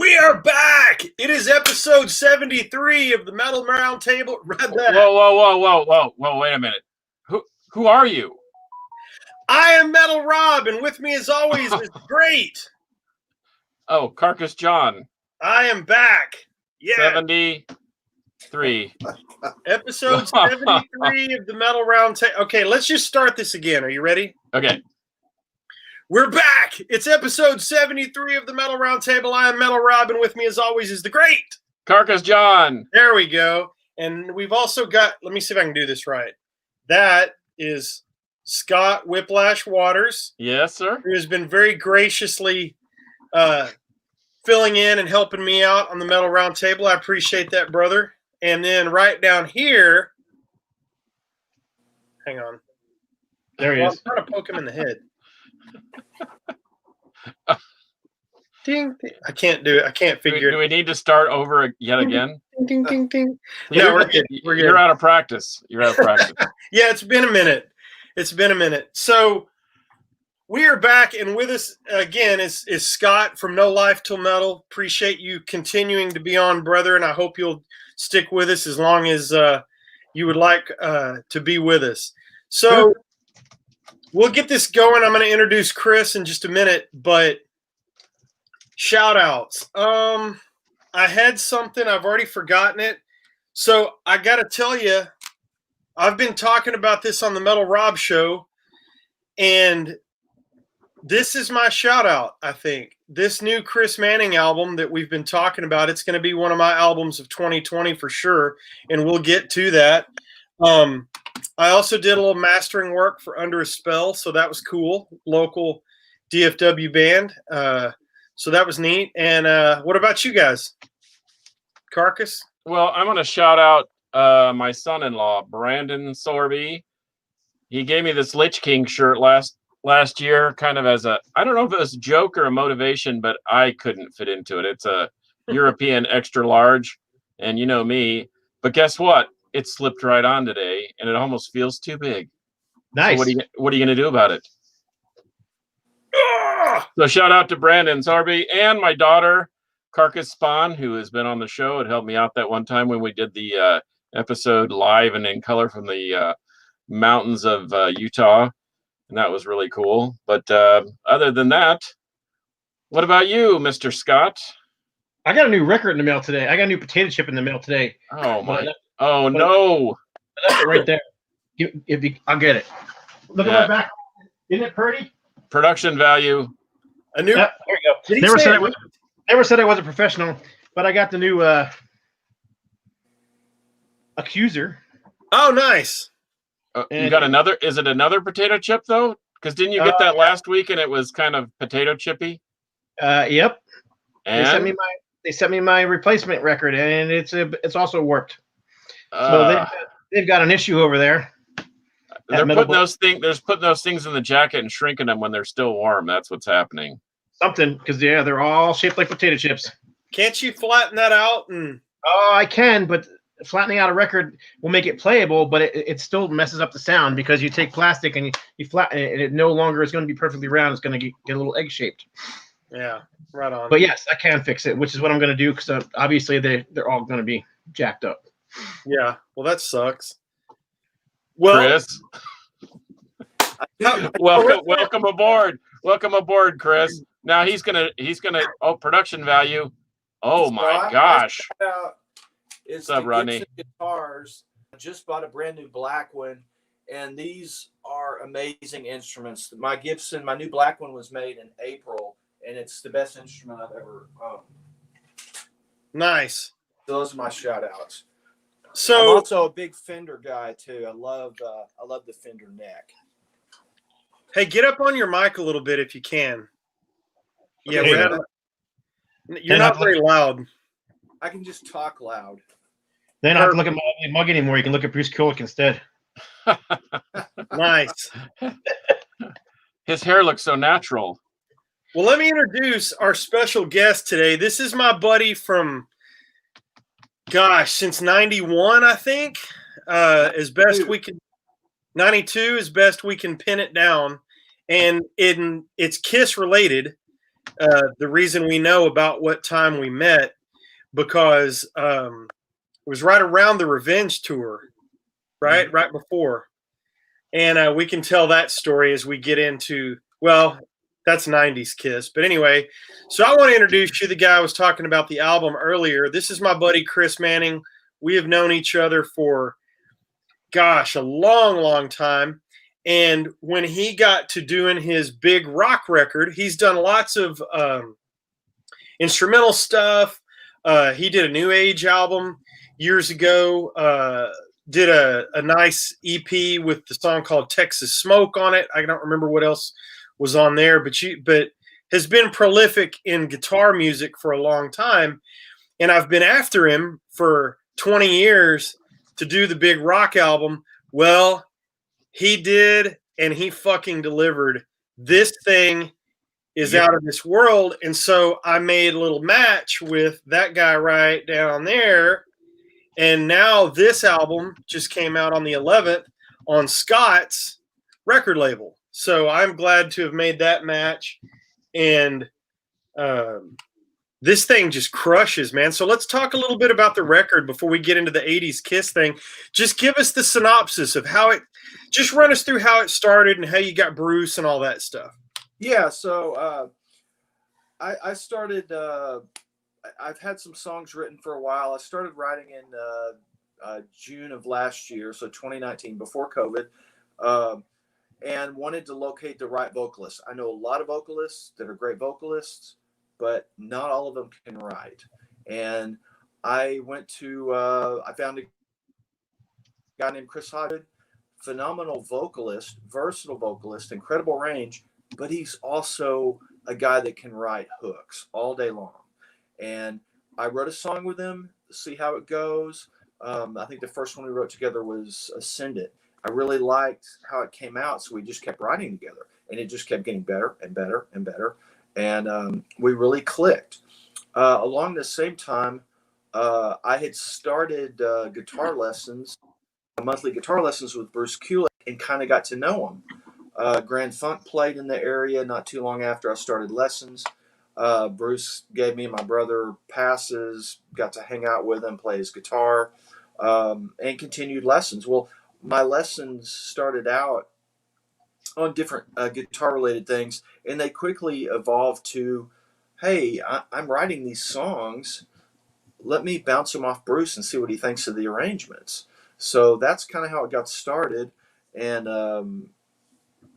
We are back. It is episode 73 of the Metal Round Table. Read that. Whoa! Wait a minute. Who are you? I am Metal Rob, and with me, as always, is great. Oh, Carcass John. I am back. Yeah. 73. Episode 73 of the Metal Round Table. Okay, let's just start this again. Are you ready? Okay. We're back. It's episode 73 of the Metal Round Table. I am Metal Rob, and with me, as always, is the great Carcass John. There we go. And we've also got, let me see if I can do this right. That is Scott Whiplash Waters. Yes, sir. Who has been very graciously filling in and helping me out on the Metal Round Table. I appreciate that, brother. And then right down here, hang on. There he is. I'm trying to poke him in the head. Ding, ding. I can't do it. I can't figure it. Do we need to start over yet again? Ding, ding, ding. No, we're good. You're out of practice. You're out of practice. Yeah, it's been a minute. It's been a minute. So we are back, and with us again is Scott from No Life Till Metal. Appreciate you continuing to be on, brother, and I hope you'll stick with us as long as you would like to be with us. So Sure. We'll get this going. I'm going to introduce Chris in just a minute, but shout outs. I had something. I've already forgotten it. So I got to tell you, I've been talking about this on the Metal Rob show, and this is my shout out, I think. This new Chris Manning album that we've been talking about, it's going to be one of my albums of 2020 for sure, and we'll get to that. I also did a little mastering work for Under a Spell, so that was cool. Local DFW band. So that was neat. And what about you guys? Carcass? Well, I'm going to shout out my son-in-law, Brandon Sorby. He gave me this Lich King shirt last year, kind of as a, I don't know if it was a joke or a motivation, but I couldn't fit into it. It's a European extra large, and you know me. But guess what? It slipped right on today, and it almost feels too big. Nice. So what are you going to do about it? So shout out to Brandon Sorby and my daughter, Carcass Spawn, who has been on the show. It helped me out that one time when we did the episode live and in color from the mountains of Utah, and that was really cool. But other than that, what about you, Mr. Scott? I got a new record in the mail today. I got a new potato chip in the mail today. Oh my! Oh no! That's it right there. I'll get it. Look at my back. Isn't it pretty? Production value. A new. There we go. Never said I wasn't professional, but I got the new Accuser. Oh, nice. You got another? Is it another potato chip though? Because didn't you get that last week and it was kind of potato chippy? Yep. And they sent me my replacement record, and it's also warped. So they've got an issue over there. They're putting those things in the jacket and shrinking them when they're still warm. That's what's happening. Something, because they're all shaped like potato chips. Can't you flatten that out? Oh, I can, but flattening out a record will make it playable, but it still messes up the sound because you take plastic and you flatten it, and it no longer is going to be perfectly round. It's going to get a little egg shaped. Yeah, right on. But yes, I can fix it, which is what I'm going to do because obviously they're all going to be jacked up. Yeah, well, that sucks. Well, Chris, welcome aboard, Chris. Now he's gonna. Oh, production value. Oh my gosh! It's What's up, Rodney? Guitars. I just bought a brand new black one, and these are amazing instruments. My Gibson, my new black one was made in April, and it's the best instrument I've ever owned. Nice. Those are my shout outs. So I'm also a big Fender guy too. I love the Fender neck. Hey, get up on your mic a little bit if you can. Yeah, Okay. You're not very loud. I can just talk loud. Then I don't have to look at my ugly mug anymore. You can look at Bruce Kulick instead. Nice. His hair looks so natural. Well, let me introduce our special guest today. This is my buddy from, since 91, I think. As best we can, 92 as best we can pin it down. And it's Kiss related. the reason we know about what time we met, because it was right around the Revenge tour, right before. And we can tell that story as we get into, well, that's 90s Kiss. But anyway, so I want to introduce you the guy I was talking about the album earlier. This is my buddy Chris Manning. We have known each other for, gosh, a long, long time. And when he got to doing his big rock record, he's done lots of instrumental stuff. He did a New Age album years ago. Did a nice EP with the song called Texas Smoke on it. I don't remember what else was on there, but has been prolific in guitar music for a long time. And I've been after him for 20 years to do the big rock album. Well, he did, and he fucking delivered. This thing is out of this world. And so I made a little match with that guy right down there. And now this album just came out on the 11th on Scott's record label. So I'm glad to have made that match. And this thing just crushes, man. So let's talk a little bit about the record before we get into the 80s Kiss thing. Just give us the synopsis of how it, just run us through how it started and how you got Bruce and all that stuff. Yeah, so I started, I've had some songs written for a while. I started writing in June of last year, so 2019, before COVID, and wanted to locate the right vocalist. I know a lot of vocalists that are great vocalists, but not all of them can write. And I went to, I found a guy named Chris Hodgson, phenomenal vocalist, versatile vocalist, incredible range, but he's also a guy that can write hooks all day long. And I wrote a song with him to see how it goes. I think the first one we wrote together was Ascend It. I really liked how it came out, so we just kept writing together. And it just kept getting better and better and better. And we really clicked. Along the same time, I had started guitar lessons, monthly guitar lessons with Bruce Kulick, and kind of got to know him. Grand Funk played in the area not too long after I started lessons. Bruce gave me and my brother passes, got to hang out with him, play his guitar, and continued lessons. Well, my lessons started out on different guitar-related things, and they quickly evolved to, hey, I'm writing these songs. Let me bounce them off Bruce and see what he thinks of the arrangements. So that's kind of how it got started. And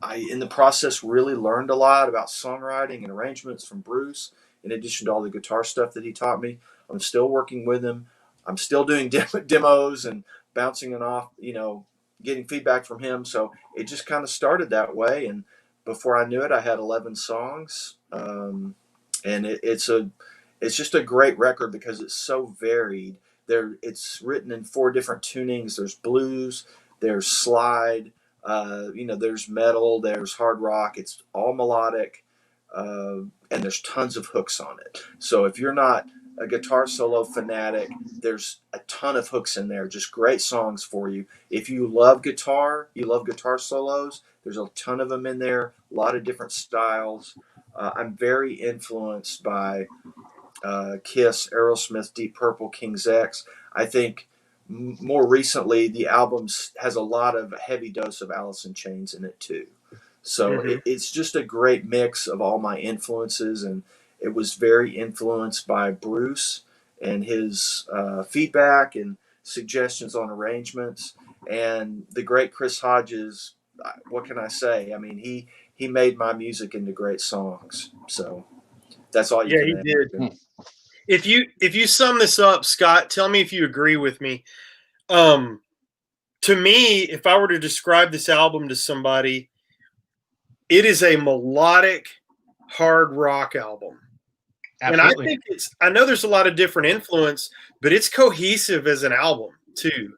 I, in the process, really learned a lot about songwriting and arrangements from Bruce, in addition to all the guitar stuff that he taught me. I'm still working with him. I'm still doing demos and bouncing it off, getting feedback from him. So it just kind of started that way. And before I knew it, I had 11 songs. And it's just a great record because it's so varied. It's written in 4 different tunings. There's blues, there's slide, there's metal, there's hard rock. It's all melodic, and there's tons of hooks on it. So if you're not a guitar solo fanatic, there's a ton of hooks in there, just great songs for you. If you love guitar, you love guitar solos, there's a ton of them in there, a lot of different styles. I'm very influenced by Kiss, Aerosmith, Deep Purple, King's X. I think more recently the album has a lot of heavy dose of Alice in Chains in it too. So it's just a great mix of all my influences, and it was very influenced by Bruce and his feedback and suggestions on arrangements, and the great Chris Hodges. What can I say? I mean, he made my music into great songs. So that's all you can he did. If you sum this up, Scott, tell me if you agree with me. To me, if I were to describe this album to somebody, it is a melodic hard rock album. Absolutely. And I know there's a lot of different influence, but it's cohesive as an album too.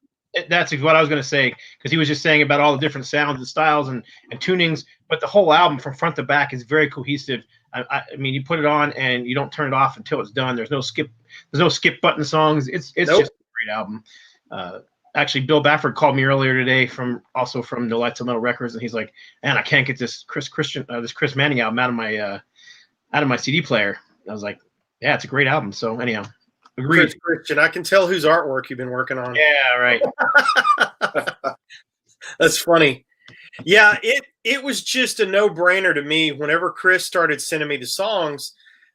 That's what I was going to say, because he was just saying about all the different sounds and styles and tunings, but the whole album from front to back is very cohesive. I mean, you put it on and you don't turn it off until it's done. There's no skip button songs. It's just a great album. Actually, Bill Bafford called me earlier today from the Lights of Metal Records, and he's like, "Man, I can't get this Chris Manning album out out of my CD player. I was like, yeah, it's a great album. So anyhow, agreed. Christian, I can tell whose artwork you've been working on. Yeah, right. That's funny. Yeah, it was just a no-brainer to me whenever Chris started sending me the songs,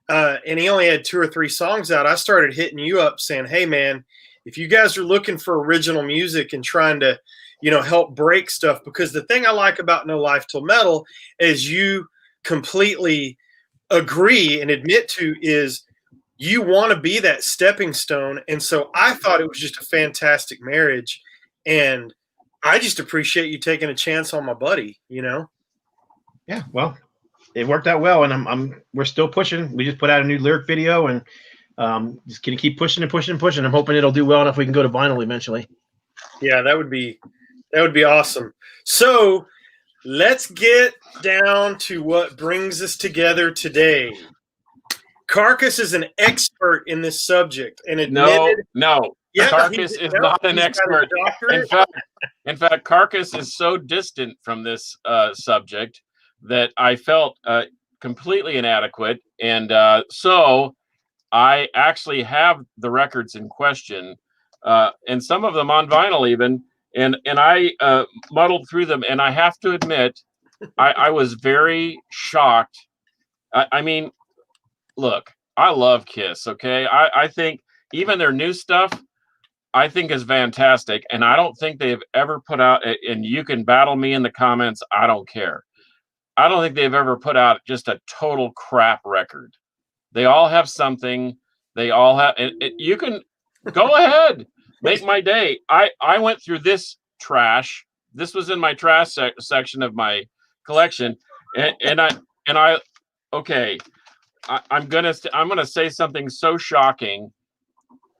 and he only had 2 or 3 songs out. I started hitting you up saying, hey, man, if you guys are looking for original music and trying to, help break stuff, because the thing I like about No Life Till Metal is you completely agree and admit to is you want to be that stepping stone. And so I thought it was just a fantastic marriage, and I just appreciate you taking a chance on my buddy, Yeah, well, it worked out well, and we're still pushing. We just put out a new lyric video, and just gonna keep pushing and pushing and pushing. I'm hoping it'll do well enough we can go to vinyl eventually. Yeah, that would be awesome. So let's get down to what brings us together today. Carcass is an expert in this subject and admitted. No. Yeah, Carcass is not an expert. In fact, Carcass is so distant from this subject that I felt completely inadequate, and so I actually have the records in question, and some of them on vinyl even, and I muddled through them, and I have to admit, I was very shocked. I mean, look, I love Kiss, okay? I think even their new stuff, I think is fantastic, and I don't think they've ever put out, and you can battle me in the comments, I don't care. I don't think they've ever put out just a total crap record. They all have something. They all have, you can go ahead, make my day. I went through this trash. This was in my trash section of my collection, and I okay. I'm gonna say something so shocking.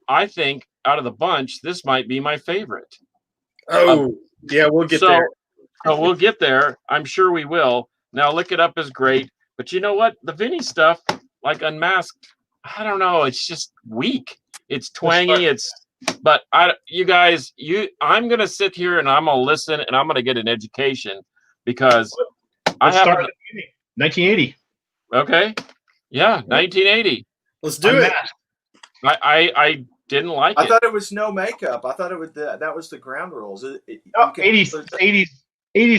I think out of the bunch, this might be my favorite. Oh, yeah, we'll get there. So we'll get there. I'm sure we will. Now, Lick It Up is great, but you know what? The Vinny stuff, like Unmasked, I don't know. It's just weak. It's twangy. But you guys, I'm gonna sit here and I'm gonna listen and I'm gonna get an education because Let's start at the beginning. 1980. Okay. Yeah, 1980. Let's do it. I didn't like it. I thought it was no makeup. I thought it was that was the ground rules. 80s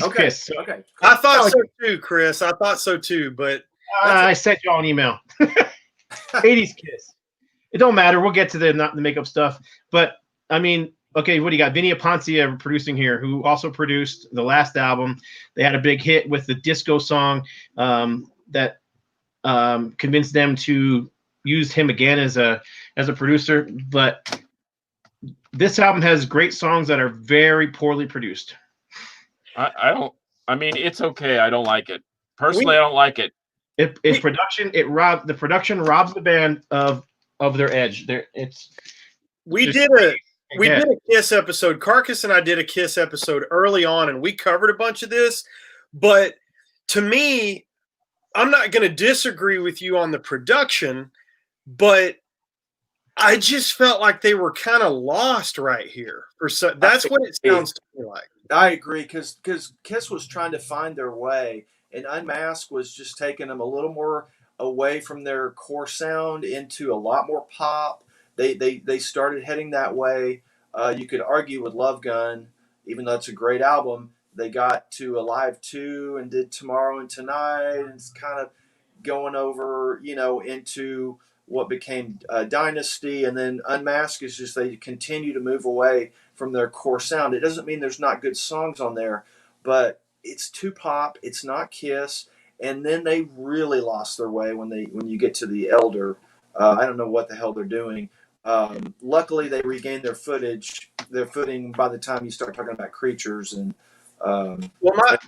okay, Kiss. Okay. I thought so too, Chris. I thought so too, but I sent y'all an email. 80s Kiss. It don't matter. We'll get to the makeup stuff. But I mean, okay, what do you got? Vinny Appice producing here, who also produced the last album. They had a big hit with the disco song that convinced them to use him again as a producer. But this album has great songs that are very poorly produced. I mean, it's okay. I don't like it. Personally, I don't like it. The production robs the band of their edge. We did a Kiss episode. Carcass and I did a Kiss episode early on, and we covered a bunch of this. But to me, I'm not going to disagree with you on the production, but I just felt like they were kind of lost right here. That's what it sounds to me like. I agree, because Kiss was trying to find their way, and Unmasked was just taking them a little more away from their core sound into a lot more pop. They started heading that way. You could argue with Love Gun, even though it's a great album, they got to Alive 2 and did Tomorrow and Tonight, and it's kind of going over, into what became Dynasty, and then Unmasked is just they continue to move away from their core sound. It doesn't mean there's not good songs on there, but it's too pop. It's not Kiss, and then they really lost their way when you get to The Elder. I don't know what the hell they're doing. Luckily, they regained their footing by the time you start talking about Creatures and of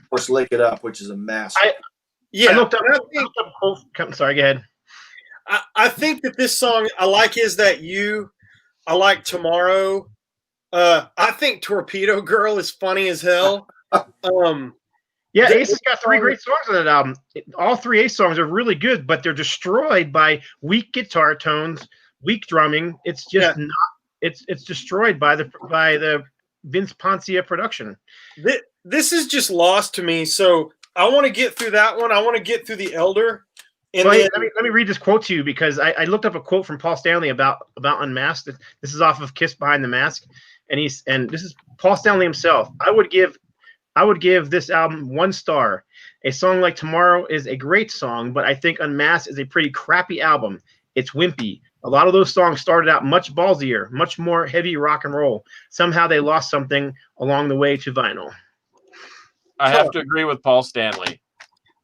course Lick It Up, which is a massive. I looked up both. Sorry, go ahead. I think that this song I like Is That You. I like Tomorrow. I think Torpedo Girl is funny as hell. Yeah, Ace has got 3 great songs on that album. All 3 Ace songs are really good, but they're destroyed by weak guitar tones, weak drumming. It's just not. It's destroyed by the Vince Poncia production. This is just lost to me. So I want to get through that one. I want to get through The Elder, And Well, hey, then, let me read this quote to you because I looked up a quote from Paul Stanley about Unmasked. This is off of Kiss Behind the Mask, and this is Paul Stanley himself. I would give this album 1 star. A song like Tomorrow is a great song, but I think Unmasked is a pretty crappy album. It's wimpy. A lot of those songs started out much ballsier, much more heavy rock and roll. Somehow they lost something along the way to vinyl. I have to agree with Paul Stanley.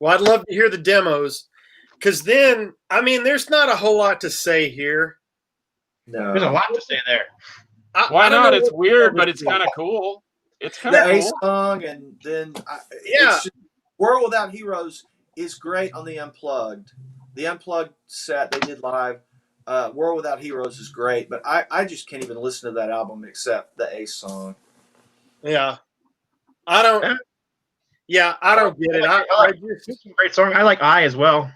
well, I'd love to hear the demos, because then, I mean, there's not a whole lot to say here. No. There's a lot to say there. Why I don't not? know It's what weird, to but it's say. kind of cool. It's kind The of A cool. song, and then Yeah. World Without Heroes is great on the Unplugged. The Unplugged set they did live. World Without Heroes is great, but I just can't even listen to that album except the A song. Yeah. I don't get it. I just, It's a great song. I like I as well.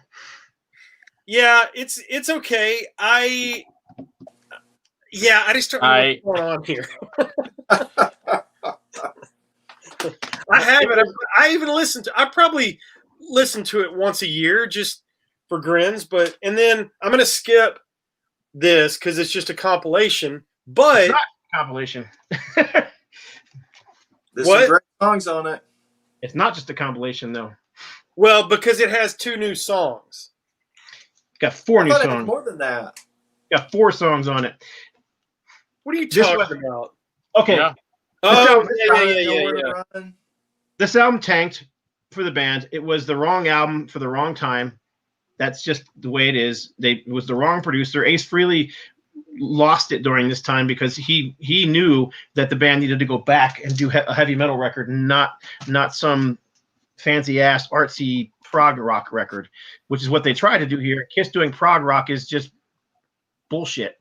yeah, it's okay. I just don't know what's going on here. I haven't. I even listened to. I probably listened to it once a year just for grins. And then I'm gonna skip this because it's just a compilation. But It's not a compilation. There's What? some great songs on it. It's not just a compilation though. well, because it has 2 new songs. It's got 4 I new thought it had songs. more than that. It's got 4 songs on it. What are you This talking was- about? Okay. Yeah. Oh, Nowhere to yeah. Run. This album tanked for the band. It was the wrong album for the wrong time. That's just the way it is. It was the wrong producer. Ace Frehley lost it during this time because he knew that the band needed to go back and do a heavy metal record, not some fancy ass artsy prog rock record, which is what they try to do here. Kiss doing prog rock is just bullshit.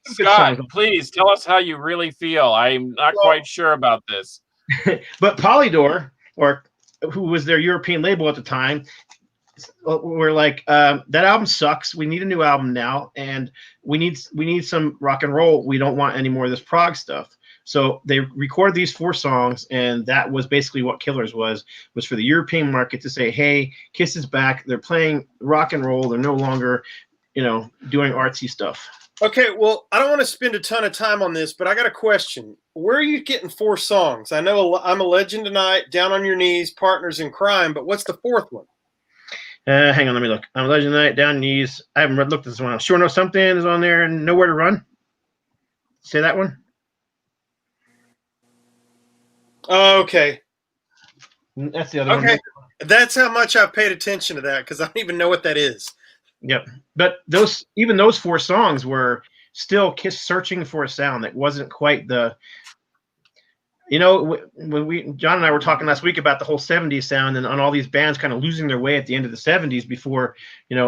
Scott, please tell us how you really feel. I'm not quite sure about this. But Polydor, or who was their European label at the time, were like, that album sucks. We need a new album now, and we need some rock and roll. We don't want any more of this prog stuff. So they recorded these 4 songs, and that was basically what Killers was for the European market to say, hey, Kiss is back. They're playing rock and roll. They're no longer, doing artsy stuff. Okay, well, I don't want to spend a ton of time on this, but I got a question. Where are you getting 4 songs? I know I'm a Legend Tonight, Down on Your Knees, Partners in Crime, but what's the 4th one? Hang on, let me look. I'm a Legend Tonight, Down on Your Knees. I haven't looked at this one. Sure Know Something is on there, and Nowhere to Run. Say that one. Oh, okay. That's the other one. Okay, that's how much I've paid attention to that because I don't even know what that is. Yep. But those 4 songs were still Kiss searching for a sound that wasn't quite the, when John and I were talking last week about the whole 70s sound and on all these bands kind of losing their way at the end of the 70s before, in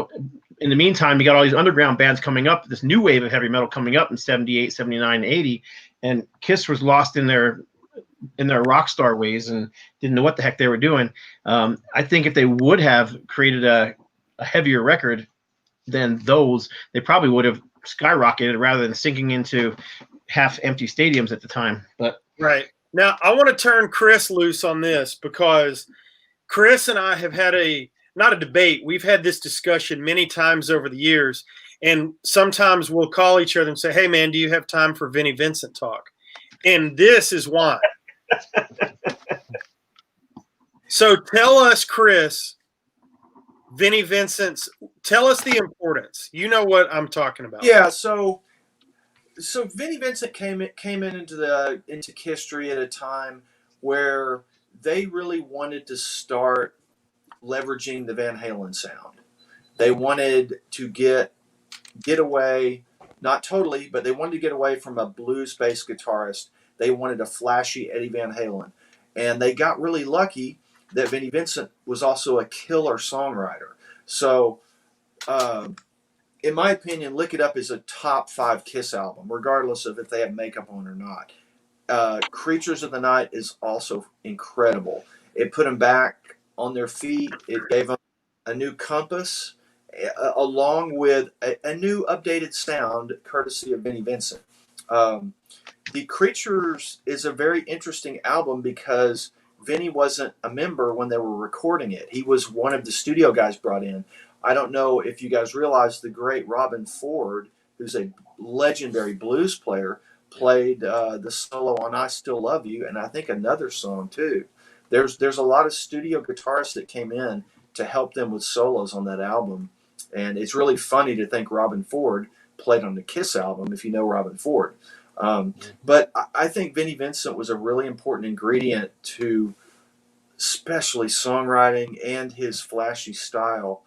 the meantime, you got all these underground bands coming up, this new wave of heavy metal coming up in 78, 79, 80, and Kiss was lost in their rock star ways and didn't know what the heck they were doing. I think if they would have created a heavier record than those, they probably would have skyrocketed rather than sinking into half empty stadiums at the time. But right now, I want to turn Chris loose on this because Chris and I have had not a debate. We've had this discussion many times over the years, and sometimes we'll call each other and say, "Hey, man, do you have time for Vinnie Vincent talk?" And this is why. So tell us, Chris, Vinnie Vincent's. Tell us the importance. You know what I'm talking about. Yeah, so Vinnie Vincent came into history at a time where they really wanted to start leveraging the Van Halen sound. They wanted to get away, not totally, but they wanted to get away from a blues-based guitarist. They wanted a flashy Eddie Van Halen. And they got really lucky that Vinnie Vincent was also a killer songwriter. So, in my opinion, Lick It Up is a top 5 Kiss album, regardless of if they have makeup on or not. Creatures of the Night is also incredible. It put them back on their feet. It gave them a new compass, along with a new updated sound, courtesy of Vinnie Vincent. The Creatures is a very interesting album because Vinny wasn't a member when they were recording it. He was one of the studio guys brought in. I don't know if you guys realize the great Robin Ford, who's a legendary blues player, played the solo on "I Still Love You," and I think another song too. There's a lot of studio guitarists that came in to help them with solos on that album, and it's really funny to think Robin Ford played on the Kiss album, if you know Robin Ford. But I think Vinnie Vincent was a really important ingredient to especially songwriting, and his flashy style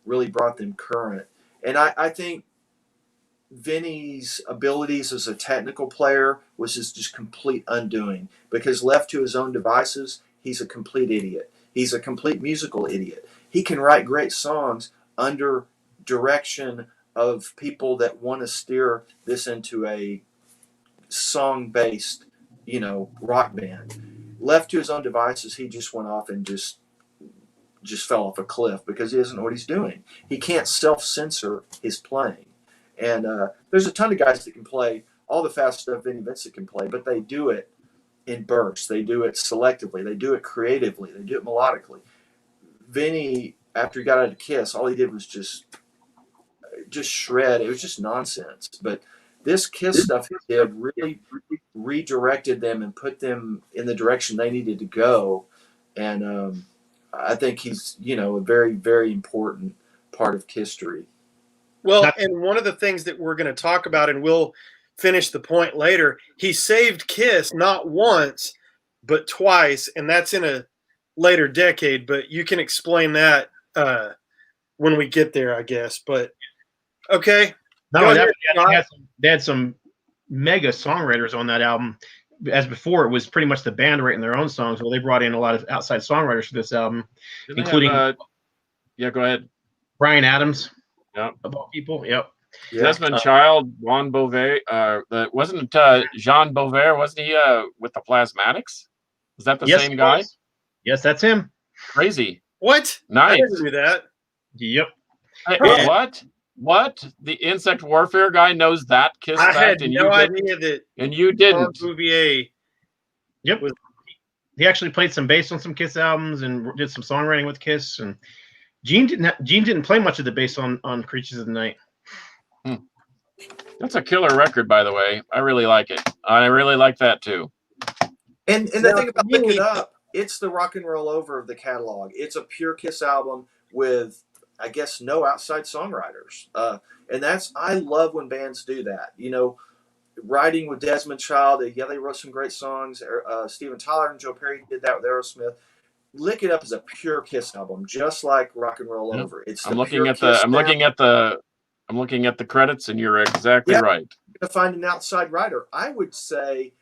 really brought them current. And I think Vinny's abilities as a technical player was just complete undoing, because left to his own devices, he's a complete idiot. He's a complete musical idiot. He can write great songs under direction of people that want to steer this into a song-based, rock band. Left to his own devices, he just went off and just fell off a cliff, because he doesn't know what he's doing. He can't self-censor his playing. And there's a ton of guys that can play all the fast stuff Vinnie Vincent can play, but they do it in bursts. They do it selectively. They do it creatively. They do it melodically. Vinnie, after he got out of Kiss, all he did was just shred. It was just nonsense. But this Kiss stuff he did really redirected them and put them in the direction they needed to go. And I think he's, a very, very important part of history. Well, and one of the things that we're going to talk about, and we'll finish the point later, he saved Kiss not once, but twice, and that's in a later decade, but you can explain that when we get there, I guess. But, okay. No, they had some mega songwriters on that album. As before, it was pretty much the band writing their own songs. Well, they brought in a lot of outside songwriters for this album, including yeah, go ahead. Brian Adams. Yep. Of all people. Yep. Desmond Child, Juan Beauvais. Wasn't Jean Beauvais? Wasn't he with the Plasmatics? Was that the same guy? Yes, that's him. Crazy. What? Nice. I didn't do that. Yep. Hey, what? The insect warfare guy knows that Kiss I fact, had and no you idea that. And you didn't. Bouvier. Yep. He actually played some bass on some Kiss albums and did some songwriting with Kiss. And Gene didn't play much of the bass on Creatures of the Night. That's a killer record, by the way. I really like it. I really like that too. And the thing about Lick It Up, it's the rock and roll over of the catalog. It's a pure Kiss album with, I guess, no outside songwriters. And I love when bands do that. Writing with Desmond Child, they wrote some great songs. Steven Tyler and Joe Perry did that with Aerosmith. Lick It Up is a pure Kiss album, just like Rock and Roll Over. It's I'm looking at the credits, and you're exactly right. To find an outside writer, I would say,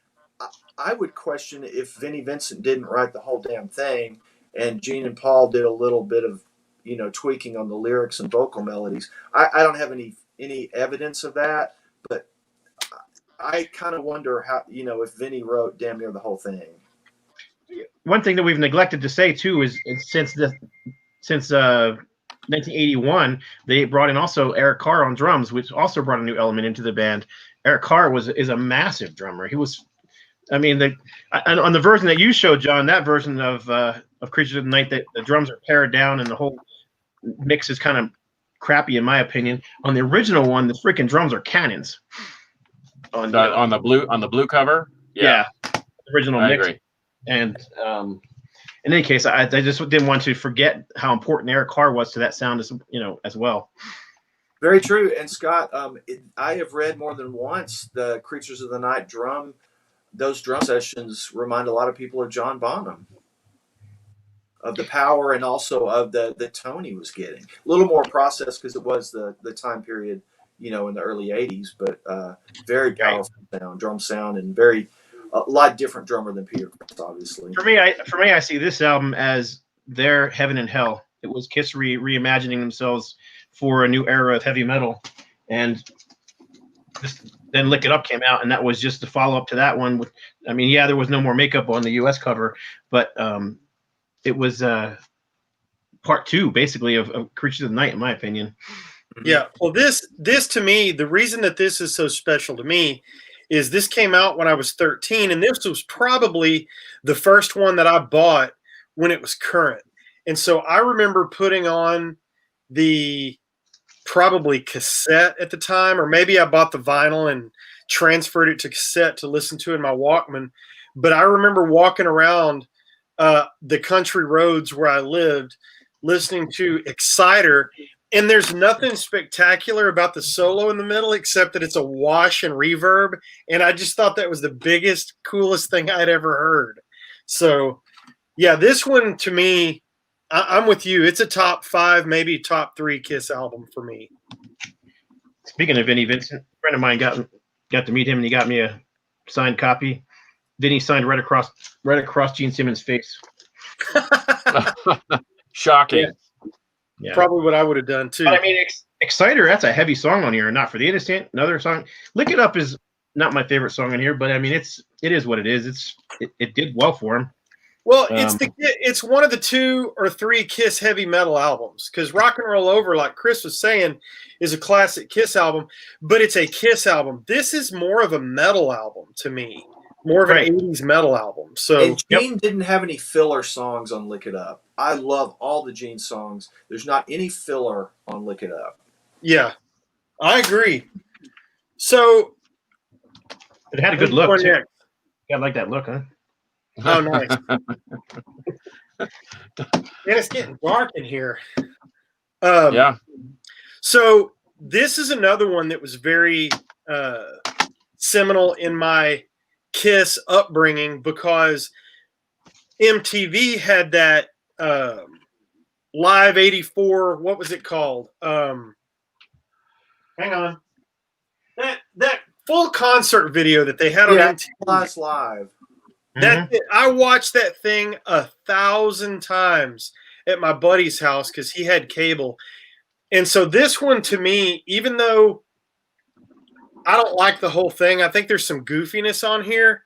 I would question if Vinnie Vincent didn't write the whole damn thing, and Gene and Paul did a little bit of, tweaking on the lyrics and vocal melodies. I don't have any evidence of that, but I kind of wonder how, if Vinnie wrote damn near the whole thing. One thing that we've neglected to say too is since 1981, they brought in also Eric Carr on drums, which also brought a new element into the band. Eric Carr is a massive drummer. He was, on the version that you showed, John, that version of Creatures of the Night, that the drums are pared down and the whole mix is kind of crappy in my opinion. On the original one, the freaking drums are cannons. On the blue cover, yeah, the original mix. Agree. And in any case, I just didn't want to forget how important Eric Carr was to that sound as well. Very true. And Scott, I have read more than once the Creatures of the Night drum. Those drum sessions remind a lot of people of John Bonham, of the power and also of the tone he was getting. A little more processed because it was the time period, in the early 80s, but very powerful drum sound, and a lot different drummer than Peter Criss, obviously. For me, I see this album as their Heaven and Hell. It was Kiss reimagining themselves for a new era of heavy metal, and then Lick It Up came out, and that was just the follow up to that one. There was no more makeup on the U.S. cover, but it was part two, basically, of Creatures of the Night, in my opinion. Yeah. Well, this to me, the reason that this is so special to me is this came out when I was 13, and this was probably the first one that I bought when it was current. And so I remember putting on the probably cassette at the time, or maybe I bought the vinyl and transferred it to cassette to listen to in my Walkman. But I remember walking around the country roads where I lived listening to Exciter, and there's nothing spectacular about the solo in the middle except that it's a wash and reverb, and I just thought that was the biggest, coolest thing I'd ever heard. So yeah, this one to me, I'm with you. It's a top 5, maybe top 3 Kiss album for me. Speaking of Vinnie Vincent, a friend of mine got to meet him, and he got me a signed copy. Then he signed right across Gene Simmons' face. Shocking. Yeah. Probably what I would have done too. But I mean, Exciter, that's a heavy song on here. Not for the Innocent, another song. Lick It Up is not my favorite song on here, but I mean, it is what it is. It did well for him. Well, it's one of the 2 or 3 Kiss heavy metal albums, because Rock and Roll Over, like Chris was saying, is a classic Kiss album, but it's a Kiss album. This is more of a metal album to me, more of an 80s metal album. So and Gene didn't have any filler songs on Lick It Up. I love all the Gene songs. There's not any filler on Lick It Up. Yeah, I agree. So it had a good look too. You gotta like that look, huh? Oh, nice. And it's getting dark in here. Yeah. So this is another one that was very seminal in my Kiss upbringing, because MTV had that Live 84. What was it called? Hang on. That full concert video that they had on MTV. Live. I watched that thing 1,000 times at my buddy's house because he had cable. And so this one, to me, even though I don't like the whole thing, I think there's some goofiness on here,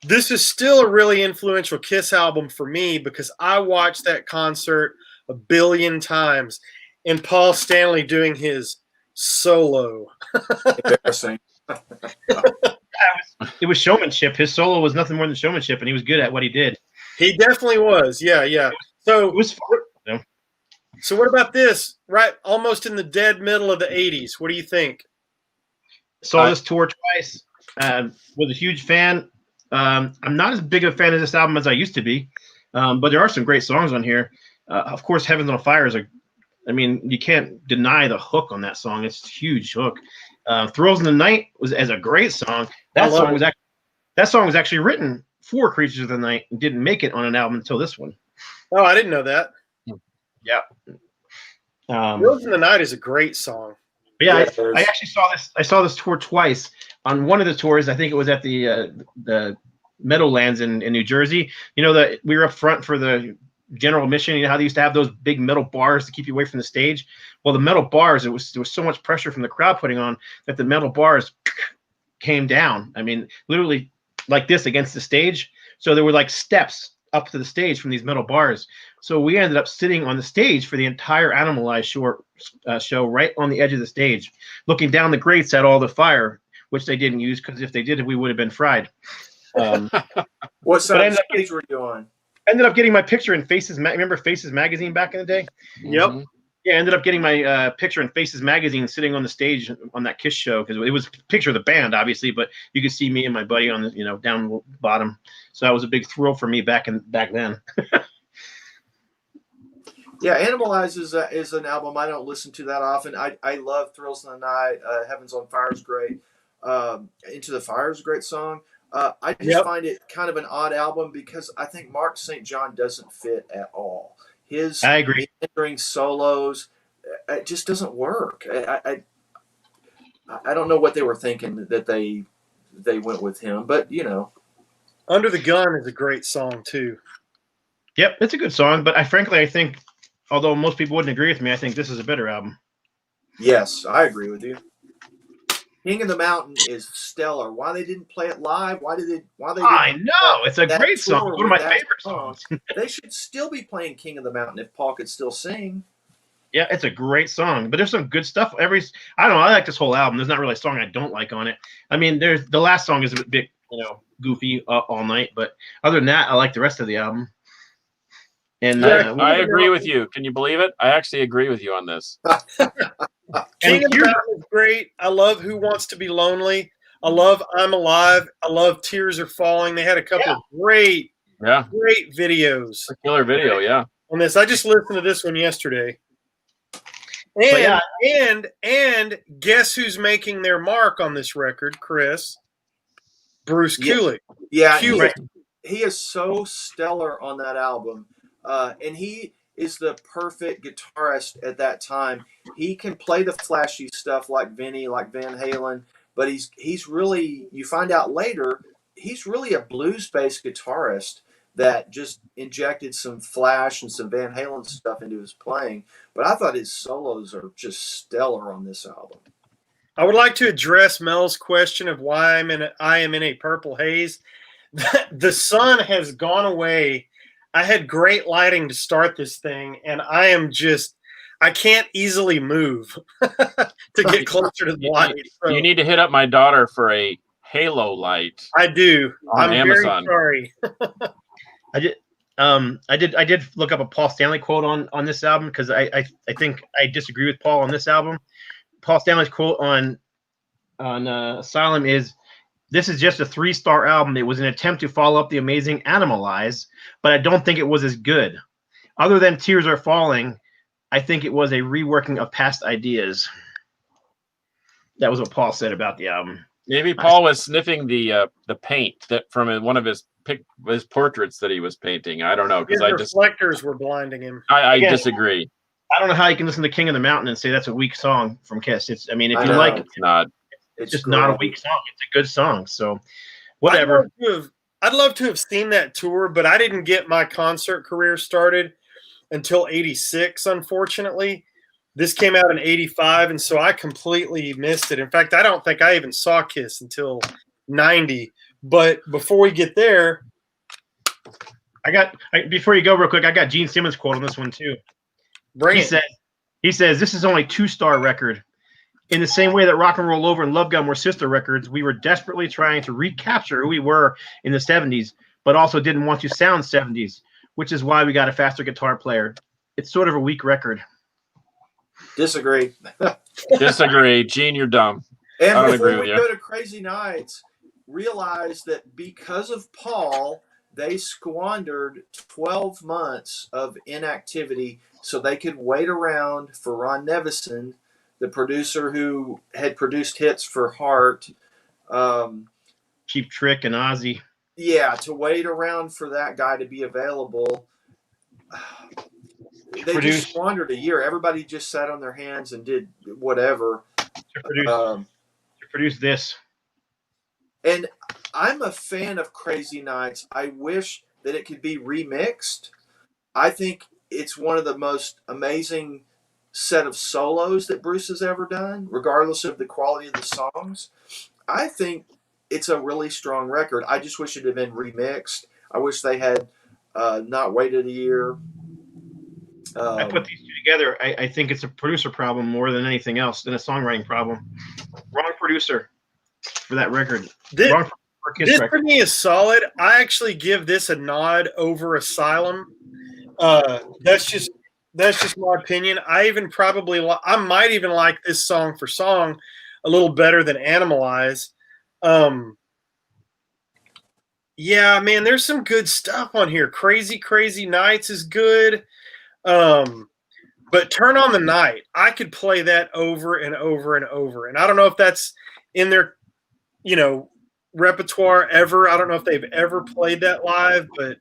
this is still a really influential Kiss album for me, because I watched that concert 1 billion times, and Paul Stanley doing his solo. Embarrassing. It was showmanship. His solo was nothing more than showmanship, and he was good at what he did. He definitely was. Yeah. So it was fun. You know? So what about this? Right, almost in the dead middle of the 80s. What do you think? Saw this tour twice. Was a huge fan. I'm not as big a fan of this album as I used to be, but there are some great songs on here. Of course, Heaven's on Fire is you can't deny the hook on that song. It's a huge hook. Thrills in the Night was a great song. That song was actually written for Creatures of the Night and didn't make it on an album until this one. Oh, I didn't know that. Yeah. Thrills in the Night is a great song. Yeah, I actually saw this. I saw this tour twice. On one of the tours, I think it was at the Meadowlands in New Jersey. You know that we were up front for the general admission. You know how they used to have those big metal bars to keep you away from the stage. Well, the metal bars, there was so much pressure from the crowd putting on that the metal bars came down. I mean, literally like this against the stage. So there were like steps up to the stage from these metal bars. So we ended up sitting on the stage for the entire Animalize show right on the edge of the stage, looking down the grates at all the fire, which they didn't use, because if they did, we would have been fried. What side of the stage were you on? Ended up getting my picture in Faces. Remember Faces magazine back in the day? Yep. Yeah, ended up getting my picture in Faces magazine sitting on the stage on that Kiss show, because it was a picture of the band, obviously, but you could see me and my buddy on the down the bottom. So that was a big thrill for me back then. Yeah, Animalize is an album I don't listen to that often. I love Thrills in the Night. Heaven's on Fire is great. Into the Fire is a great song. I just find it kind of an odd album because I think Mark St. John doesn't fit at all. I agree. Entering solos, it just doesn't work. I don't know what they were thinking that they went with him, but Under the Gun is a great song too. Yep, it's a good song, but I think, although most people wouldn't agree with me, I think this is a better album. Yes, I agree with you. King of the Mountain is stellar. Why they didn't play it live? Why didn't I know, it's a great song. One of my favorite songs. They should still be playing King of the Mountain if Paul could still sing. Yeah, it's a great song, but there's some good stuff. I don't know. I like this whole album. There's not really a song I don't like on it. I mean, there's the last song is a bit, goofy, all night, but other than that, I like the rest of the album. And I agree with you. Can you believe it? I actually agree with you on this. King of the Mountain is great. I love Who Wants to Be Lonely. I love I'm Alive. I love Tears Are Falling. They had a couple of great videos. A killer video, yeah. On this, I just listened to this one yesterday. And guess who's making their mark on this record, Chris? Bruce Kulick. Yeah, he is so stellar on that album. And he is the perfect guitarist at that time. He can play the flashy stuff like Vinny, like Van Halen, but he's really, you find out later, he's really a blues-based guitarist that just injected some Flash and some Van Halen stuff into his playing. But I thought his solos are just stellar on this album. I would like to address Mel's question of why I am in a purple haze. The sun has gone away. I had great lighting to start this thing, and I can't easily move to get closer to the light. So you need to hit up my daughter for a halo light. I do. On I'm Amazon. very sorry. I did look up a Paul Stanley quote on this album because I think I disagree with Paul on this album. Paul Stanley's quote on Asylum is, "This is just a 3-star album. It was an attempt to follow up the amazing Animalize, but I don't think it was as good. Other than Tears Are Falling, I think it was a reworking of past ideas." That was what Paul said about the album. Maybe Paul was sniffing the paint that from one of his portraits that he was painting. I don't know, because reflectors were blinding him. I disagree. I don't know how you can listen to King of the Mountain and say that's a weak song from Kiss. If you like it, it's not. It's just not a weak song. It's a good song. So, whatever. I'd love to have seen that tour, but I didn't get my concert career started until '86, unfortunately. This came out in '85, and so I completely missed it. In fact, I don't think I even saw Kiss until '90. But before we get there, before you go real quick, I got Gene Simmons' quote on this one too. He says, "This is only 2-star record. In the same way that Rock and Roll Over and Love Gun were sister records, we were desperately trying to recapture who we were in the 70s, but also didn't want to sound 70s, which is why we got a faster guitar player. It's sort of a weak record." Disagree. Disagree. Gene, you're dumb. And I don't before agree we with go you. to Crazy Nights, realize that because of Paul, they squandered 12 months of inactivity so they could wait around for Ron Nevison, the producer who had produced hits for Heart. Cheap Trick and Ozzy. Yeah, to wait around for that guy to be available. They just squandered a year. Everybody just sat on their hands and did whatever. To produce this. And I'm a fan of Crazy Nights. I wish that it could be remixed. I think it's one of the most amazing set of solos that Bruce has ever done, regardless of the quality of the songs. I think it's a really strong record. I just wish it had been remixed. I wish they had not waited a year. I put these two together. I think it's a producer problem more than anything else, than a songwriting problem. Wrong producer for that record. This record. for me is solid. I actually give this a nod over Asylum. That's just my opinion. I might even like this song for song a little better than Animalize. Yeah, man, there's some good stuff on here. Crazy Nights is good. But Turn on the Night, I could play that over and over and over. And I don't know if that's in their, repertoire ever. I don't know if they've ever played that live, but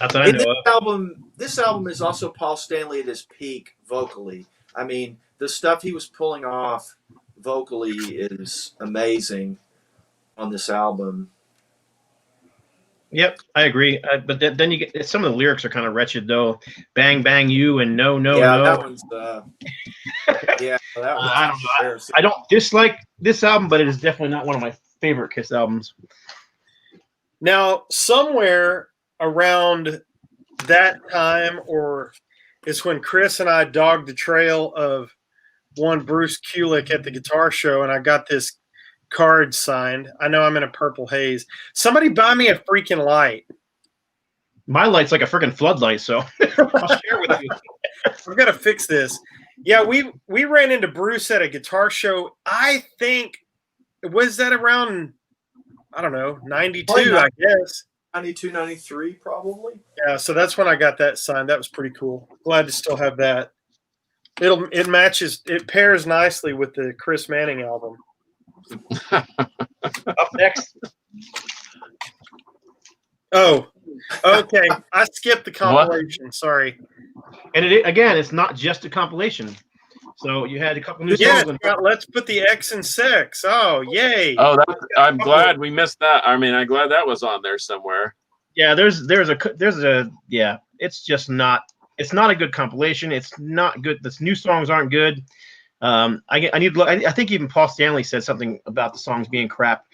that's what I know. This album is also Paul Stanley at his peak vocally. I mean, the stuff he was pulling off vocally is amazing on this album. Yep, I agree. But then you get some of the lyrics are kind of wretched though. Bang bang you and no. That one's that one's I don't know. I don't dislike this album, but it is definitely not one of my favorite Kiss albums. Now, somewhere around that time, or is when Chris and I dogged the trail of one Bruce Kulick at the guitar show, and I got this card signed. I know I'm in a purple haze. Somebody buy me a freaking light. My light's like a freaking floodlight, so I'll share with you. I've got to fix this. Yeah, we ran into Bruce at a guitar show. I think, was that around, I don't know, 92, I guess. 92, 93, probably. Yeah, so that's when I got that signed. That was pretty cool. Glad to still have that. It pairs nicely with the Chris Manning album. Up next. Oh, okay. I skipped the compilation. Sorry. And again, it's not just a compilation. So you had a couple new Yeah, songs. let's put the X in sex. Oh, yay. Oh, I'm glad we missed that. I mean, I'm glad that was on there somewhere. Yeah, it's just not. It's not a good compilation. It's not good. The new songs aren't good. I think even Paul Stanley said something about the songs being crap.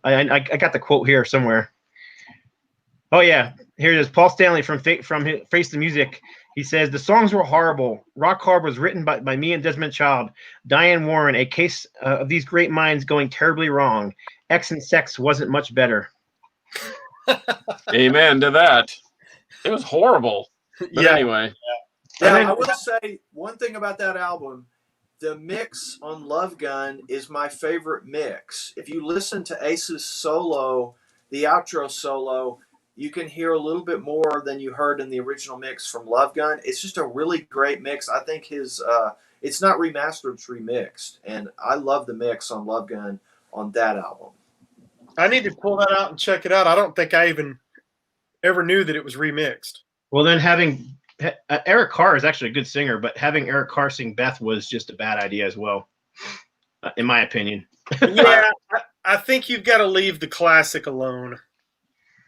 I got the quote here somewhere. Oh yeah, here it is. Paul Stanley from Face the Music. He says the songs were horrible. Rock Hard was written by me and Desmond Child. Diane Warren, a case of these great minds going terribly wrong. X and Sex wasn't much better. Amen to that. It was horrible. But anyway. Yeah, I would say one thing about that album. The mix on Love Gun is my favorite mix. If you listen to Ace's solo, the outro solo, you can hear a little bit more than you heard in the original mix from Love Gun. It's just a really great mix. I think his it's not remastered, it's remixed. And I love the mix on Love Gun on that album. I need to pull that out and check it out. I don't think I even ever knew that it was remixed. Well, then having Eric Carr is actually a good singer, but having Eric Carr sing Beth was just a bad idea as well, in my opinion. Yeah, I think you've got to leave the classic alone.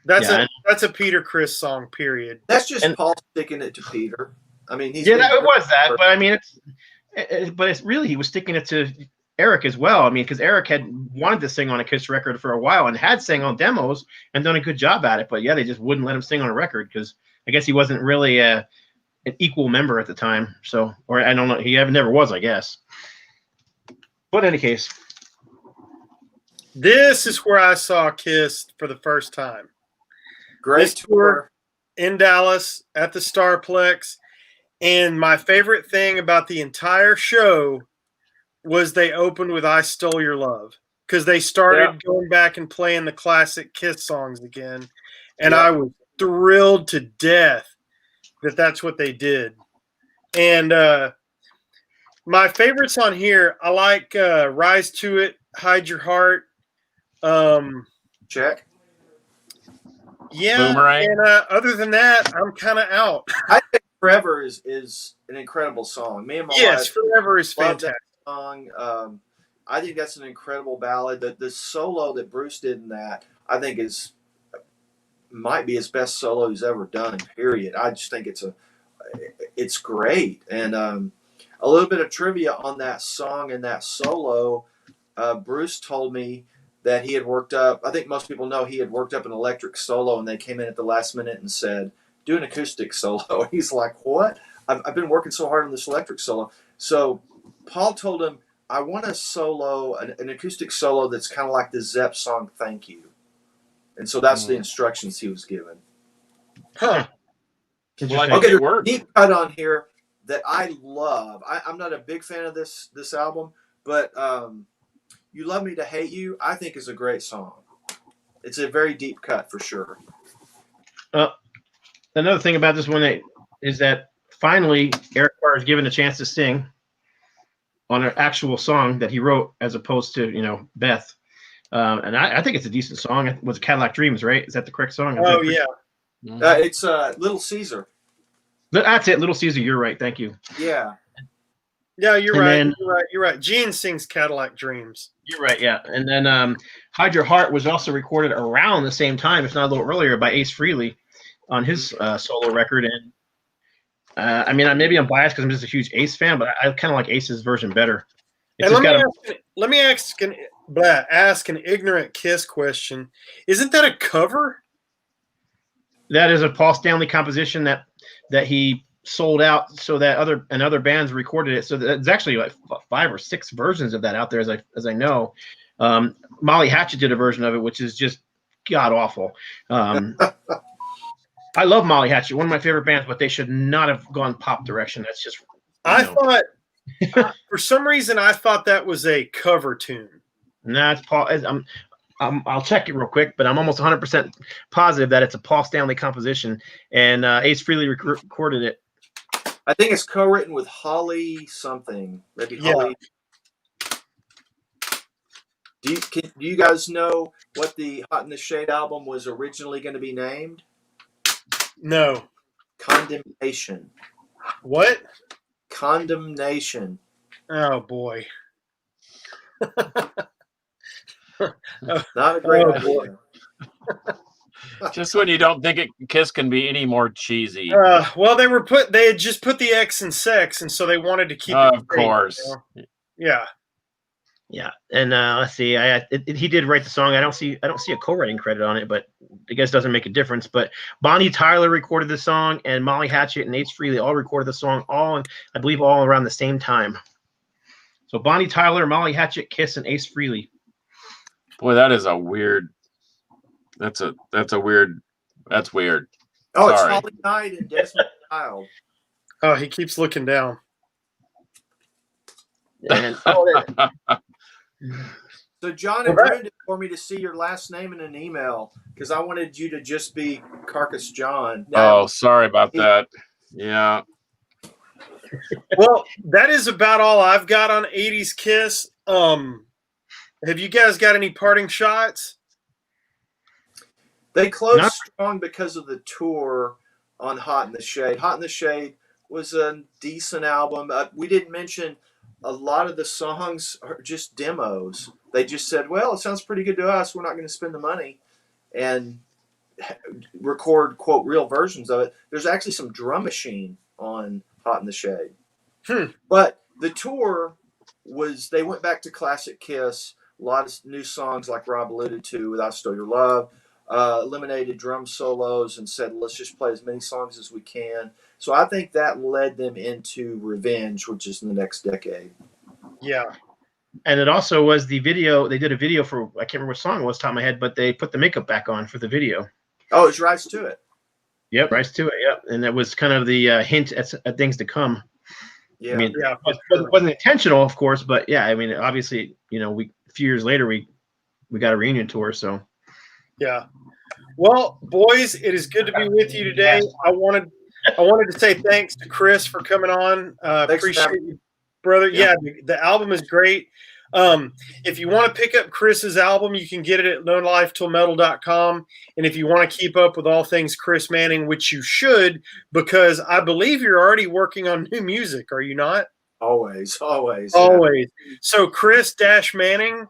That's a Peter Criss song, period. That's just Paul sticking it to Peter. I mean, it was that, but I mean, it's really he was sticking it to Eric as well. I mean, because Eric had wanted to sing on a Kiss record for a while and had sang on demos and done a good job at it, but yeah, they just wouldn't let him sing on a record because I guess he wasn't really an equal member at the time. So, or I don't know, he never was, I guess. But in any case, this is where I saw Kiss for the first time. Great tour in Dallas at the Starplex. And my favorite thing about the entire show was they opened with I Stole Your Love because they started going back and playing the classic Kiss songs again. And I was thrilled to death that that's what they did. And my favorites on here, I like Rise to It, Hide Your Heart. Check. Yeah, Boomerang. and other than that, I'm kind of out. I think Forever is an incredible song. Me and my wife Forever is love fantastic. that song. I think that's an incredible ballad. The solo that Bruce did in that, I think might be his best solo he's ever done. Period. I just think it's great. And a little bit of trivia on that song and that solo. Bruce told me that he had worked up, I think most people know he had worked up an electric solo and they came in at the last minute and said, do an acoustic solo. He's like, what? I've been working so hard on this electric solo. So Paul told him, I want a solo, an acoustic solo that's kind of like the Zepp song, Thank You. And so that's the instructions he was given. Huh. Well, Okay, it there's a deep cut on here that I love. I'm not a big fan of this album, but You Love Me to Hate You, I think is a great song. It's a very deep cut for sure. Another thing about this one is that finally Eric Carr is given a chance to sing on an actual song that he wrote as opposed to, Beth. And I think it's a decent song. It was Cadillac Dreams, right? Is that the correct song? Oh, yeah. It's Little Caesar. That's it. Little Caesar. You're right. Thank you. Yeah. Yeah, you're right. You're right. Gene sings Cadillac Dreams. You're right, yeah. And then Hide Your Heart was also recorded around the same time, if not a little earlier, by Ace Frehley on his solo record. And I mean, maybe I'm biased because I'm just a huge Ace fan, but I kind of like Ace's version better. And let me ask an ignorant Kiss question. Isn't that a cover? That is a Paul Stanley composition that he sold out so that other bands recorded it. So there's actually like 5 or 6 versions of that out there, as I know. Molly Hatchet did a version of it, which is just god awful. I love Molly Hatchet, one of my favorite bands, but they should not have gone pop direction. That's just. Thought, for some reason, I thought that was a cover tune. Nah, it's Paul. I'll check it real quick, but I'm almost 100% positive that it's a Paul Stanley composition, and Ace Frehley recorded it. I think it's co-written with Holly something. Maybe Holly. Do you guys know what the Hot in the Shade album was originally going to be named? No. Condemnation. What? Condemnation. Oh boy. Not a great idea. Just when you don't think Kiss can be any more cheesy. Well, they had just put the X in sex, and so they wanted to keep it. Of course. You know? Yeah. Yeah, and let's see. He did write the song. I don't see a co-writing credit on it, but I guess it doesn't make a difference. But Bonnie Tyler recorded the song, and Molly Hatchet and Ace Frehley all recorded the song, I believe all around the same time. So Bonnie Tyler, Molly Hatchet, Kiss, and Ace Frehley. Boy, that is a weird. That's weird. That's weird. Oh, Sorry. It's Holly Knight and Desmond Child. Oh, he keeps looking down. And So John and Brendan for me to see your last name in an email because I wanted you to just be Carcass John. Now, sorry about that. Yeah. Well, that is about all I've got on 80s Kiss. Have you guys got any parting shots? They closed strong because of the tour on Hot in the Shade. Hot in the Shade was a decent album. We didn't mention a lot of the songs are just demos. They just said, well, it sounds pretty good to us. We're not going to spend the money and record, quote, real versions of it. There's actually some drum machine on Hot in the Shade. But the tour was, they went back to classic Kiss, a lot of new songs like Rob alluded to, Without Still Your Love, eliminated drum solos and said, let's just play as many songs as we can. So I think that led them into Revenge, which is in the next decade. Yeah. And it also was the video. They did a video for, I can't remember what song it was, top of my head, but they put the makeup back on for the video. Oh, it's Rise to It. Yep, Rise to It, yep. And that was kind of the hint at things to come. Yeah. I mean, it wasn't intentional, of course, but yeah, I mean, obviously, a few years later, we got a reunion tour, so. Yeah. Well, boys, it is good to be with you today. I wanted to say thanks to Chris for coming on. Appreciate you, brother. Yeah, the album is great. If you want to pick up Chris's album, you can get it at nolifetillmetal.com. And if you want to keep up with all things Chris Manning, which you should, because I believe you're already working on new music, are you not? Always. Yeah. So Chris-Manning,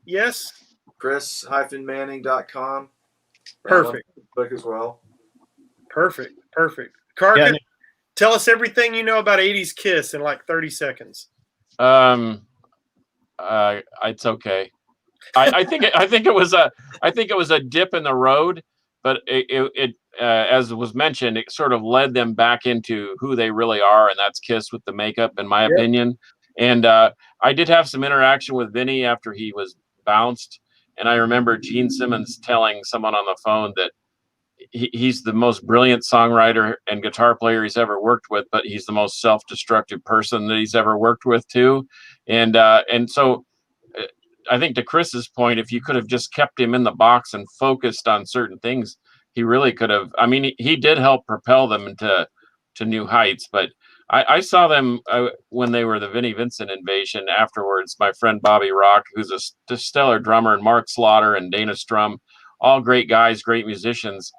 yes? Chris-Manning.com. Perfect. Book as well. Perfect. Carcass, tell us everything you know about 80s Kiss in like 30 seconds. It's okay. I think it was a dip in the road, but it as was mentioned, it sort of led them back into who they really are, and that's Kiss with the makeup, in my opinion. And I did have some interaction with Vinny after he was bounced, and I remember Gene Simmons telling someone on the phone that he's the most brilliant songwriter and guitar player he's ever worked with, but he's the most self-destructive person that he's ever worked with too. And so I think to Chris's point, if you could have just kept him in the box and focused on certain things, he really could have. I mean, he did help propel them into new heights, but I saw them when they were the Vinnie Vincent Invasion. Afterwards, my friend Bobby Rock, who's a stellar drummer, and Mark Slaughter and Dana Strum, all great guys, great musicians.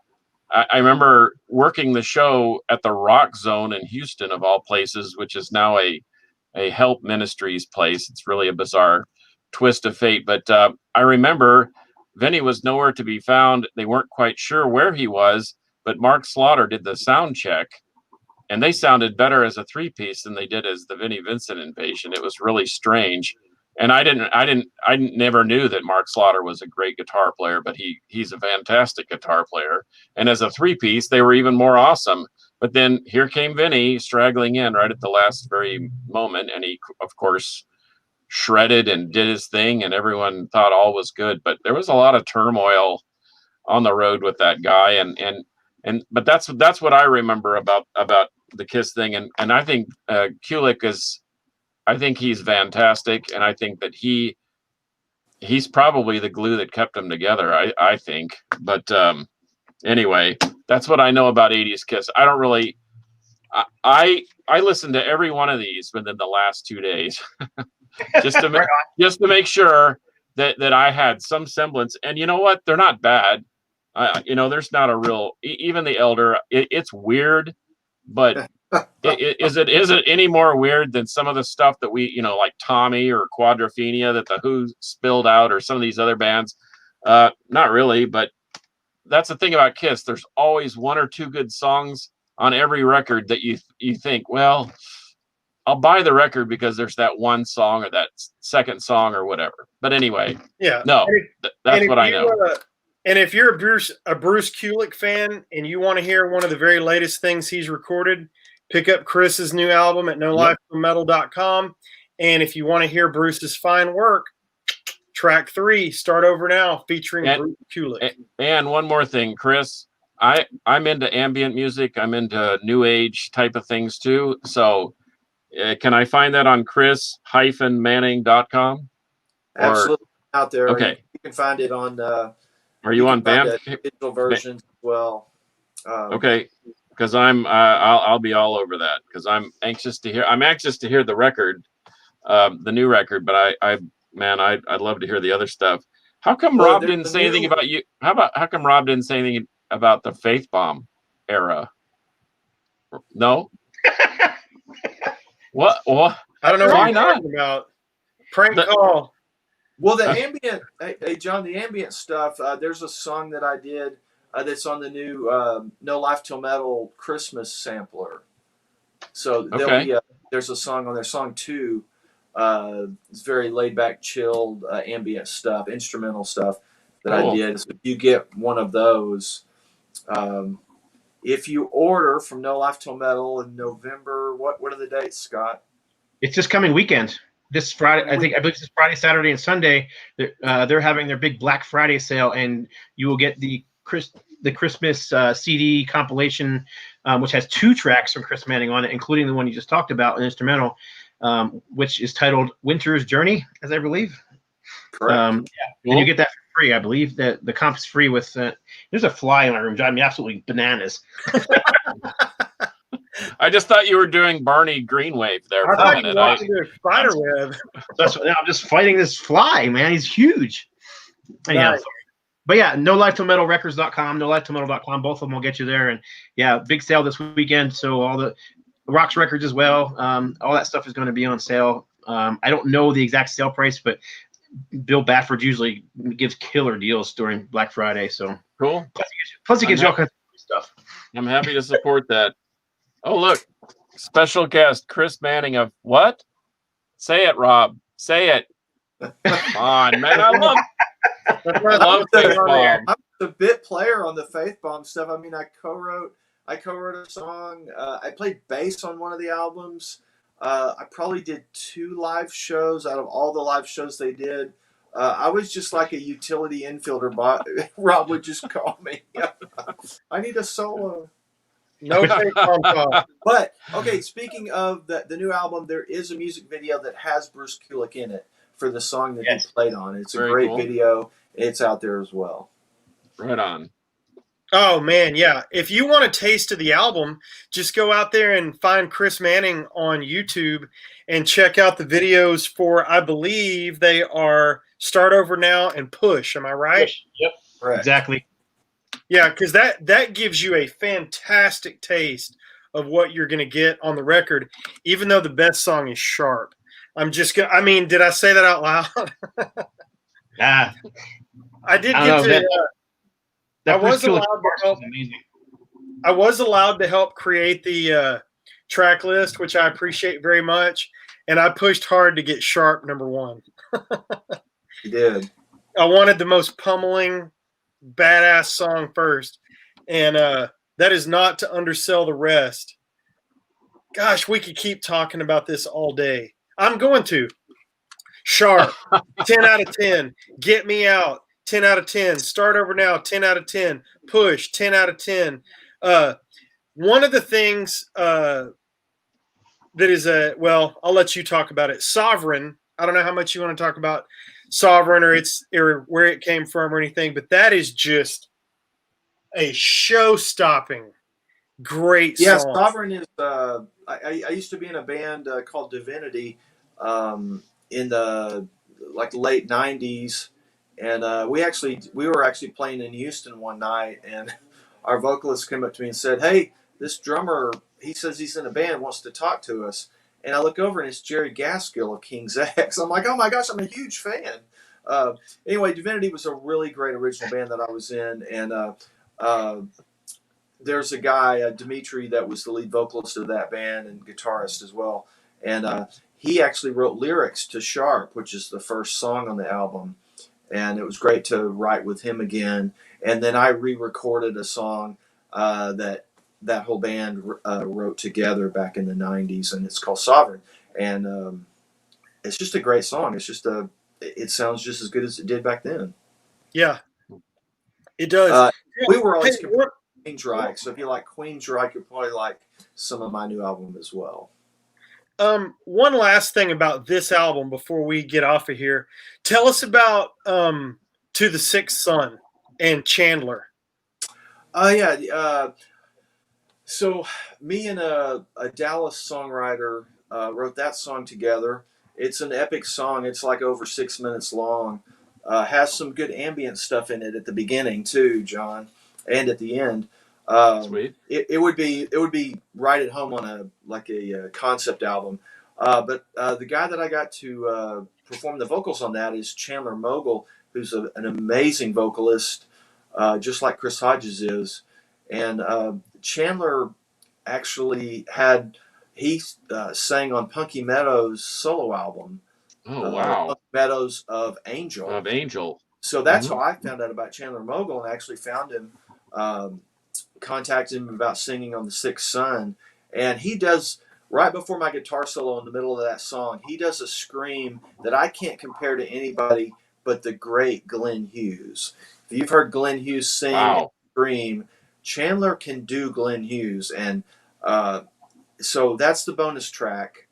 I remember working the show at the Rock Zone in Houston, of all places, which is now a Help Ministries place. It's really a bizarre twist of fate. But I remember Vinny was nowhere to be found. They weren't quite sure where he was, but Mark Slaughter did the sound check, and they sounded better as a three-piece than they did as the Vinnie Vincent Invasion. It was really strange. And I never knew that Mark Slaughter was a great guitar player, but he's a fantastic guitar player. And as a three-piece, they were even more awesome. But then here came Vinny straggling in right at the last very moment, and he, of course, shredded and did his thing, and everyone thought all was good. But there was a lot of turmoil on the road with that guy, but that's what I remember about the Kiss thing, and I think Kulick is, I think he's fantastic, and I think that he's probably the glue that kept them together. I think, but anyway, that's what I know about 80s Kiss. I don't really. I listened to every one of these within the last 2 days, just to make sure that I had some semblance. And you know what? They're not bad. There's not a real, even the Elder. It's weird, but is it any more weird than some of the stuff that we, like Tommy or Quadrophenia that the Who spilled out, or some of these other bands? Not really, but that's the thing about Kiss. There's always one or two good songs on every record that you think, well, I'll buy the record because there's that one song or that second song or whatever. But anyway, no, that's what I know. And if you're a Bruce Kulick fan and you want to hear one of the very latest things he's recorded, pick up Chris's new album at NoLifeForMetal.com. And if you want to hear Bruce's fine work, track 3, Start Over Now, featuring Bruce Kulick. And one more thing, Chris, I'm into ambient music. I'm into new age type of things too. So can I find that on chris-manning.com? Absolutely, out there. Okay. You can find it on. Are you on BAM? Digital versions as well. Okay, because I'll be all over that, because I'm anxious to hear the record, the new record. But I'd love to hear the other stuff. How come Rob didn't say anything about you? How come Rob didn't say anything about the Faith Bomb era? No. What? I don't know. Why not? About prank call. Well, the ambient, hey John, the ambient stuff. There's a song that I did that's on the new No Life Till Metal Christmas sampler. So there's a song on there, song 2. It's very laid back, chilled, ambient stuff, instrumental stuff that I did. So if you get one of those, if you order from No Life Till Metal in November, what are the dates, Scott? It's this coming weekend. This Friday, I believe this is Friday, Saturday, and Sunday. They're having their big Black Friday sale, and you will get the Christmas CD compilation, which has 2 tracks from Chris Manning on it, including the one you just talked about, an instrumental, which is titled Winter's Journey, as I believe. Correct. And you get that for free. I believe that the comp is free with. There's a fly in my room, driving me absolutely bananas. I just thought you were doing Barney Greenwave there for a minute. Spider web. I'm just fighting this fly, man. He's huge. Anyhow, but yeah, NoLifeTillMetalRecords.com, NoLifeTillMetal.com. Both of them will get you there. And yeah, big sale this weekend. So all the Rocks records as well. All that stuff is going to be on sale. I don't know the exact sale price, but Bill Bafford usually gives killer deals during Black Friday. So cool. Plus he gives you all kinds of stuff. I'm happy to support that. Oh, look, special guest Chris Manning of what? Say it, Rob. Say it. Come on, man. I love Faith Bomb. I'm a bit player on the Faith Bomb stuff. I mean, I co-wrote a song. I played bass on one of the albums. I probably did 2 live shows out of all the live shows they did. I was just like a utility infielder bot. Rob would just call me. I need a solo. No Faith Bomb talk. But okay, speaking of the new album, there is a music video that has Bruce Kulick in it for the song that he played on. It's a great video. It's out there as well. Right on. Oh man, yeah. If you want a taste of the album, just go out there and find Chris Manning on YouTube and check out the videos for, I believe they are Start Over Now and Push. Am I right? Push. Yep. Correct. Exactly. Yeah, because that gives you a fantastic taste of what you're going to get on the record, even though the best song is Sharp. Did I say that out loud? I did get to. I was allowed to help create the track list, which I appreciate very much, and I pushed hard to get Sharp number 1. You did. I wanted the most pummeling, badass song first, and that That is not to undersell the rest. Gosh, we could keep talking about this all day. I'm going to. Sharp, 10 out of 10. Get Me Out, 10 out of 10. Start Over Now, 10 out of 10. Push, 10 out of 10. One of the things that is well, I'll let you talk about it. Sovereign. I don't know how much you want to talk about Sovereign or where it came from or anything, but that is just a show-stopping great Yeah, song. Sovereign is. I used to be in a band called Divinity in the late '90s, and we were actually playing in Houston one night, and our vocalist came up to me and said, "Hey, this drummer, he says he's in a band, wants to talk to us." And I look over and it's Jerry Gaskill of King's X. I'm like, "Oh my gosh, I'm a huge fan." Anyway, Divinity was a really great original band that I was in, and there's a guy, Dimitri, that was the lead vocalist of that band and guitarist as well. And he actually wrote lyrics to Sharp, which is the first song on the album. And it was great to write with him again. And then I re-recorded a song that whole band wrote together back in the 90s, and it's called Sovereign. And it's just a great song. It sounds just as good as it did back then. Yeah, it does. We were always Queensryche, so if you like Queensryche, you'll probably like some of my new album as well. One last thing about this album before we get off of here. Tell us about To the Sixth Sun and Chandler. So me and a Dallas songwriter wrote that song together. It's an epic song. It's like over 6 minutes long. Has some good ambient stuff in it at the beginning too, John, and at the end. Sweet. It would be right at home on a concept album. But the guy that I got to perform the vocals on that is Chandler Mogul, who's an amazing vocalist, just like Chris Hodges is. And Chandler actually sang on Punky Meadows' solo album. Oh, wow. Punky Meadows of Angel. So that's how I found out about Chandler Mogul, and I actually found him, contacted him about singing on The Sixth Sun. And he does, right before my guitar solo in the middle of that song, he does a scream that I can't compare to anybody but the great Glenn Hughes. If you've heard Glenn Hughes sing and scream, Chandler can do Glenn Hughes. And so that's the bonus track.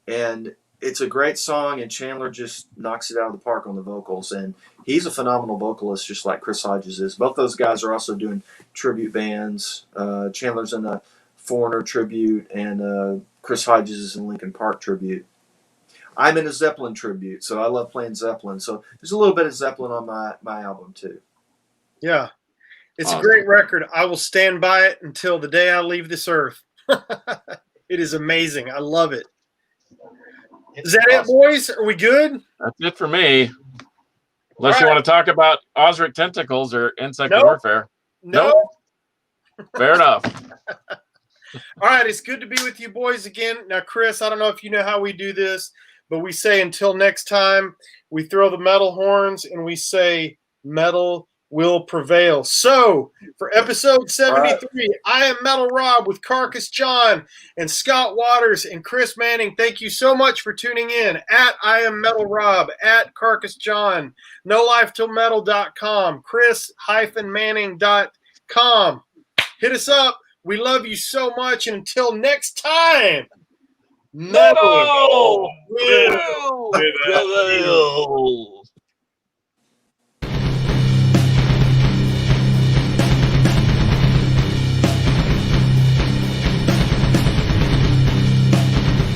And it's a great song, and Chandler just knocks it out of the park on the vocals. And he's a phenomenal vocalist, just like Chris Hodges is. Both those guys are also doing tribute bands. Chandler's in a Foreigner tribute, and Chris Hodges is in Linkin Park tribute. I'm in a Zeppelin tribute, so I love playing Zeppelin. So there's a little bit of Zeppelin on my album too. Yeah, it's a great record. I will stand by it until the day I leave this earth. It is amazing. I love it. Is that it, boys? Are we good? That's it for me. Unless you want to talk about Osric Tentacles or Insect Warfare. Nope. Fair enough. All right, it's good to be with you boys again. Now, Chris, I don't know if you know how we do this, but we say until next time, we throw the metal horns and we say metal will prevail. So, for episode 73, I am Metal Rob with Carcass John and Scott Waters and Chris Manning. Thank you so much for tuning in at I am Metal Rob, at Carcass John, NoLifeTillMetal.com, Chris-Manning.com. Hit us up. We love you so much. And until next time, metal will prevail.